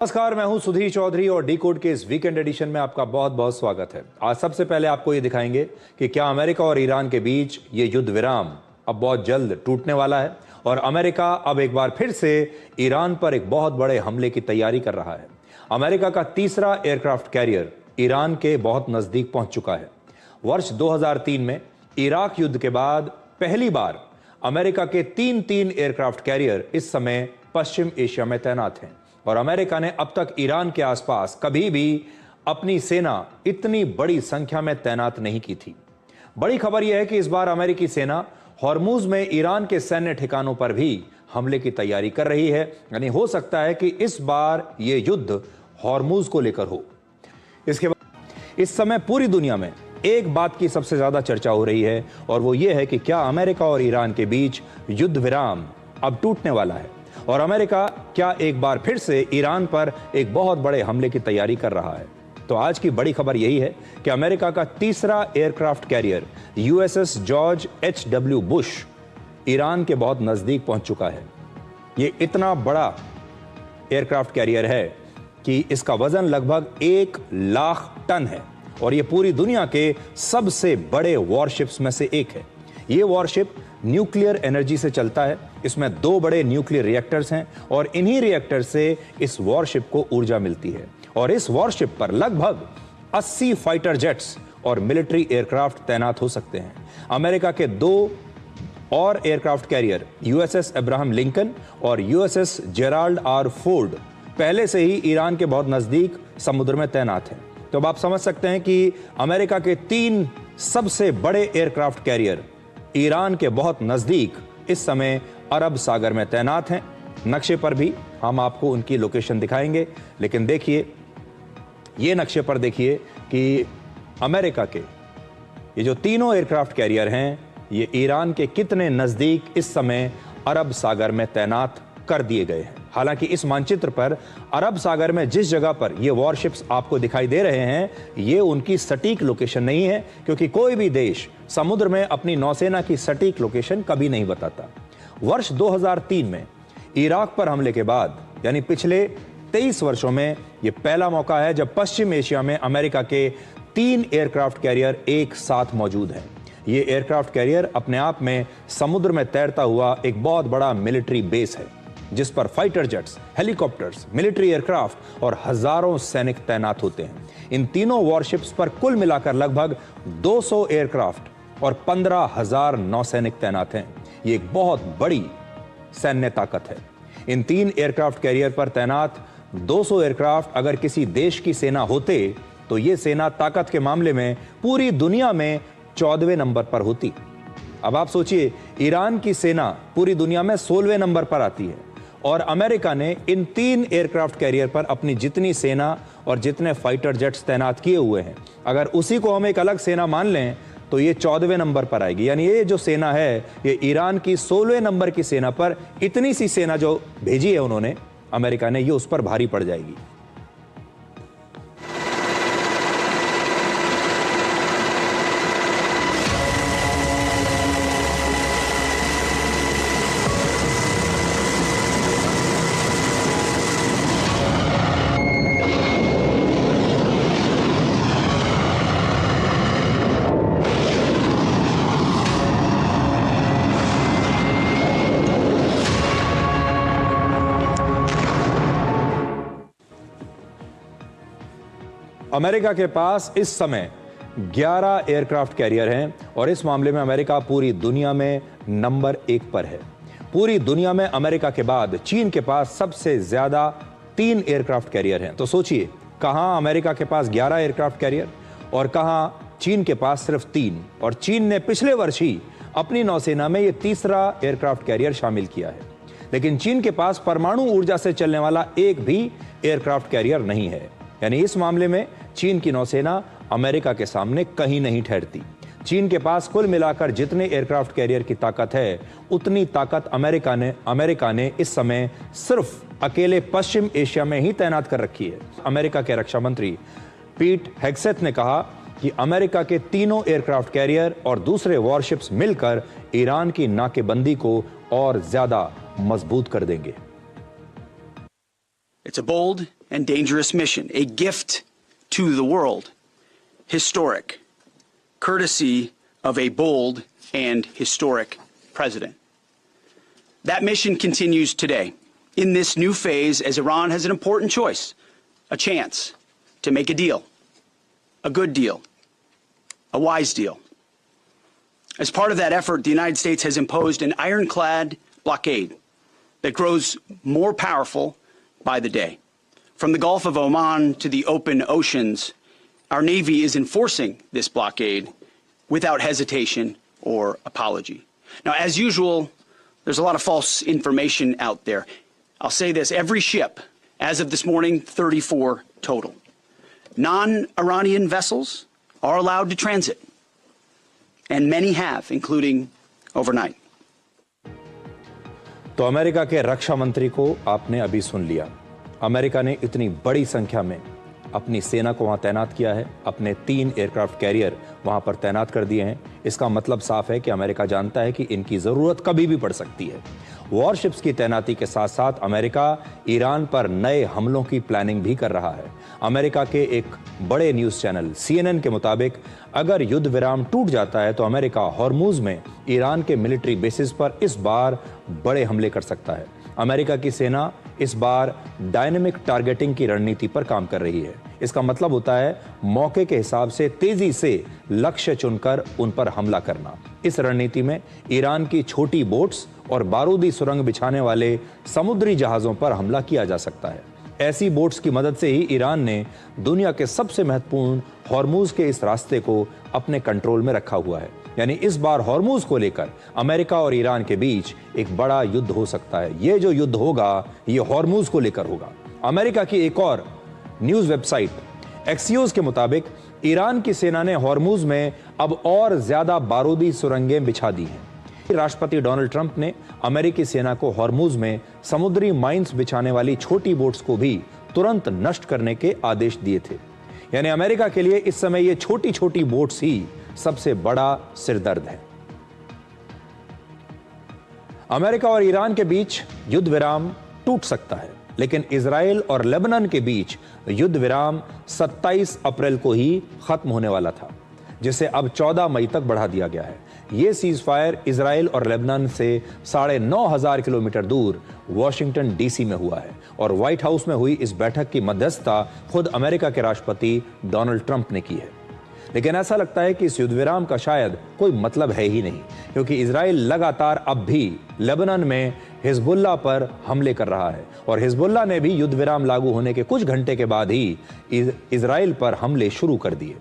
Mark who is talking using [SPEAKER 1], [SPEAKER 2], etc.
[SPEAKER 1] नमस्कार, मैं हूं सुधीर चौधरी और डी कोड के इस वीकेंड एडिशन में आपका बहुत बहुत स्वागत है। आज सबसे पहले आपको ये दिखाएंगे कि क्या अमेरिका और ईरान के बीच ये युद्ध विराम अब बहुत जल्द टूटने वाला है और अमेरिका अब एक बार फिर से ईरान पर एक बहुत बड़े हमले की तैयारी कर रहा है। अमेरिका का तीसरा एयरक्राफ्ट कैरियर ईरान के बहुत नजदीक पहुंच चुका है। वर्ष 2003 में इराक युद्ध के बाद पहली बार अमेरिका के तीन एयरक्राफ्ट कैरियर इस समय पश्चिम एशिया में तैनात हैं और अमेरिका ने अब तक ईरान के आसपास कभी भी अपनी सेना इतनी बड़ी संख्या में तैनात नहीं की थी। बड़ी खबर यह है कि इस बार अमेरिकी सेना हॉर्मुज में ईरान के सैन्य ठिकानों पर भी हमले की तैयारी कर रही है। यानी हो सकता है कि इस बार यह युद्ध हॉर्मुज को लेकर हो। इसके बाद इस समय पूरी दुनिया में एक बात की सबसे ज्यादा चर्चा हो रही है और वो ये है कि क्या अमेरिका और ईरान के बीच युद्ध विराम अब टूटने वाला है और अमेरिका क्या एक बार फिर से ईरान पर एक बहुत बड़े हमले की तैयारी कर रहा है। तो आज की बड़ी खबर यही है कि अमेरिका का तीसरा aircraft carrier USS George HW Bush Iran के बहुत नजदीक पहुंच चुका है। यह इतना बड़ा एयरक्राफ्ट कैरियर है कि इसका वजन लगभग 1,00,000 टन है और यह पूरी दुनिया के सबसे बड़े वॉरशिप्स में से एक है। यह वॉरशिप न्यूक्लियर एनर्जी से चलता है। इसमें 2 बड़े न्यूक्लियर रिएक्टर्स हैं और इन्हीं रिएक्टर से इस वॉरशिप को ऊर्जा मिलती है और इस वॉरशिप पर लगभग 80 फाइटर जेट्स और मिलिट्री एयरक्राफ्ट तैनात हो सकते हैं। अमेरिका के 2 और aircraft carrier USS Abraham Lincoln और यूएसएस जेराल्ड आर फोर्ड पहले से ही ईरान के बहुत नजदीक समुद्र में तैनात हैं। तो अब आप समझ सकते हैं कि अमेरिका के 3 सबसे बड़े एयरक्राफ्ट कैरियर ईरान के बहुत नजदीक इस समय अरब सागर में तैनात हैं। नक्शे पर भी हम आपको उनकी लोकेशन दिखाएंगे, लेकिन देखिए ये नक्शे पर देखिए कि अमेरिका के ये जो तीनों एयरक्राफ्ट कैरियर हैं ये ईरान के कितने नजदीक इस समय अरब सागर में तैनात कर दिए गए हैं। हालांकि इस मानचित्र पर अरब सागर में जिस जगह पर ये वॉरशिप्स आपको दिखाई दे रहे हैं ये उनकी सटीक लोकेशन नहीं है, क्योंकि कोई भी देश समुद्र में अपनी नौसेना की सटीक लोकेशन कभी नहीं बताता। वर्ष 2003 में इराक पर हमले के बाद यानी पिछले 23 वर्षों में यह पहला मौका है जब पश्चिम एशिया में अमेरिका के 3 एयरक्राफ्ट कैरियर एक साथ मौजूद हैं। ये एयरक्राफ्ट कैरियर अपने आप में समुद्र में तैरता हुआ एक बहुत बड़ा मिलिट्री बेस है जिस पर fighter jets, helicopters, military aircraft और हजारों सैनिक तैनात होते हैं। इन तीनों वॉरशिप्स पर कुल मिलाकर लगभग 200 एयरक्राफ्ट और 15,000 नौसैनिक तैनात हैं। ये एक बहुत बड़ी सैन्य ताकत है। इन 3 एयरक्राफ्ट कैरियर पर तैनात 200 एयरक्राफ्ट अगर किसी देश की सेना होते तो ये सेना ताकत के मामले में पूरी दुनिया में 14वें नंबर पर होती। अब आप सोचिए, ईरान की सेना पूरी दुनिया में 16वें नंबर पर आती है और अमेरिका ने इन 3 एयरक्राफ्ट कैरियर पर अपनी जितनी सेना और जितने फाइटर जेट्स तैनात किए हुए हैं, अगर उसी को हम एक अलग सेना मान लें तो ये 14वें नंबर पर आएगी। यानी ये जो सेना है ये ईरान की 16वें नंबर की सेना पर, इतनी सी सेना जो भेजी है उन्होंने अमेरिका ने, ये उस पर भारी पड़ जाएगी। अमेरिका के पास इस समय 11 एयरक्राफ्ट कैरियर हैं और इस मामले में अमेरिका पूरी दुनिया में नंबर 1 पर है। पूरी दुनिया में अमेरिका के बाद चीन के पास सबसे ज्यादा 3 एयरक्राफ्ट कैरियर हैं। तो सोचिए, कहां अमेरिका के पास 11 एयरक्राफ्ट कैरियर और कहां चीन के पास सिर्फ 3। और चीन ने पिछले वर्ष ही अपनी नौसेना में यह तीसरा एयरक्राफ्ट कैरियर शामिल किया है। लेकिन चीन के पास परमाणु ऊर्जा से चलने वाला एक भी एयरक्राफ्ट कैरियर नहीं है। यानी इस मामले में चीन की नौसेना अमेरिका के सामने कहीं नहीं ठहरती। चीन के पास कुल मिलाकर जितने एयरक्राफ्ट कैरियर की ताकत है उतनी ताकत अमेरिका ने इस समय सिर्फ अकेले पश्चिम एशिया में ही तैनात कर रखी है। अमेरिका के रक्षा मंत्री पीट हेग्सेथ ने कहा कि अमेरिका के तीनों एयरक्राफ्ट कैरियर और दूसरे वॉरशिप्स मिलकर ईरान की नाकेबंदी को और ज्यादा मजबूत कर देंगे।
[SPEAKER 2] It's a bold and dangerous mission, a gift to the world, historic, courtesy of a bold and historic president. That mission continues today in this new phase as Iran has an important choice, a chance to make a deal, a good deal, a wise deal. As part of that effort, the United States has imposed an ironclad blockade that grows more powerful by the day. From the Gulf of Oman to the open oceans, our Navy is enforcing this blockade without hesitation or apology. Now, as usual, there's a lot of false information out there. I'll say this, every ship, as of this morning, 34 total. Non-Iranian vessels are allowed to transit, and many have, including overnight.
[SPEAKER 1] तो America के रक्षा मंत्री को आपने अभी सुन लिया। America ने इतनी बड़ी संख्या में अपनी सेना को वहां तैनात किया है, अपने 3 एयरक्राफ्ट कैरियर वहां पर तैनात कर दिए हैं। इसका मतलब साफ है कि अमेरिका जानता है कि इनकी जरूरत कभी भी पड़ सकती है। वॉरशिप्स की तैनाती के साथ साथ अमेरिका ईरान पर नए हमलों की प्लानिंग भी कर रहा है। अमेरिका के एक बड़े न्यूज चैनल CNN के मुताबिक अगर युद्ध विराम टूट जाता है तो अमेरिका हॉर्मुज में ईरान के मिलिट्री बेसिस पर इस बार बड़े हमले कर सकता है। अमेरिका की सेना इस बार डायनेमिक टारगेटिंग की रणनीति पर काम कर रही है। इसका मतलब होता है मौके के हिसाब से तेजी से लक्ष्य चुनकर उन पर हमला करना। इस रणनीति में ईरान की छोटी बोट्स और बारूदी सुरंग बिछाने वाले समुद्री जहाजों पर हमला किया जा सकता है। ऐसी बोट्स की मदद से ही ईरान ने दुनिया के सबसे महत्वपूर्ण हॉर्मुज के इस रास्ते को अपने कंट्रोल में रखा हुआ है। यानी इस बार हॉर्मुज को लेकर अमेरिका और ईरान के बीच एक बड़ा युद्ध हो सकता है। ये जो युद्ध होगा ये हॉर्मुज को लेकर होगा। अमेरिका की एक और न्यूज वेबसाइट एक्सियोस के मुताबिक ईरान की सेना ने हॉर्मुज में अब और ज्यादा बारूदी सुरंगें बिछा दी हैं। राष्ट्रपति डोनाल्ड ट्रंप ने अमेरिकी सेना को हॉर्मुज में समुद्री माइंस बिछाने वाली छोटी बोट्स को भी तुरंत नष्ट करने के आदेश दिए थे। यानी अमेरिका के लिए इस समय ये छोटी छोटी बोट्स ही सबसे बड़ा सिरदर्द है। अमेरिका और ईरान के बीच युद्ध विराम टूट सकता है, लेकिन इजराइल और लेबनान के बीच युद्ध विराम 27 अप्रैल को ही खत्म होने वाला था, जिसे अब 14 मई तक बढ़ा दिया गया है। यह सीज फायर इजराइल और लेबनान से 9,500 किलोमीटर दूर वॉशिंगटन DC में हुआ है और व्हाइट हाउस में हुई इस बैठक की मध्यस्थता खुद अमेरिका के राष्ट्रपति डोनाल्ड ट्रंप ने की है। लेकिन ऐसा लगता है कि इस युद्ध विराम का शायद कोई मतलब है ही नहीं, क्योंकि इजराइल लगातार अब भी लेबनान में हिजबुल्लाह पर हमले कर रहा है और हिजबुल्लाह ने भी युद्ध विराम लागू होने के कुछ घंटे के बाद ही इजराइल पर हमले शुरू कर दिए।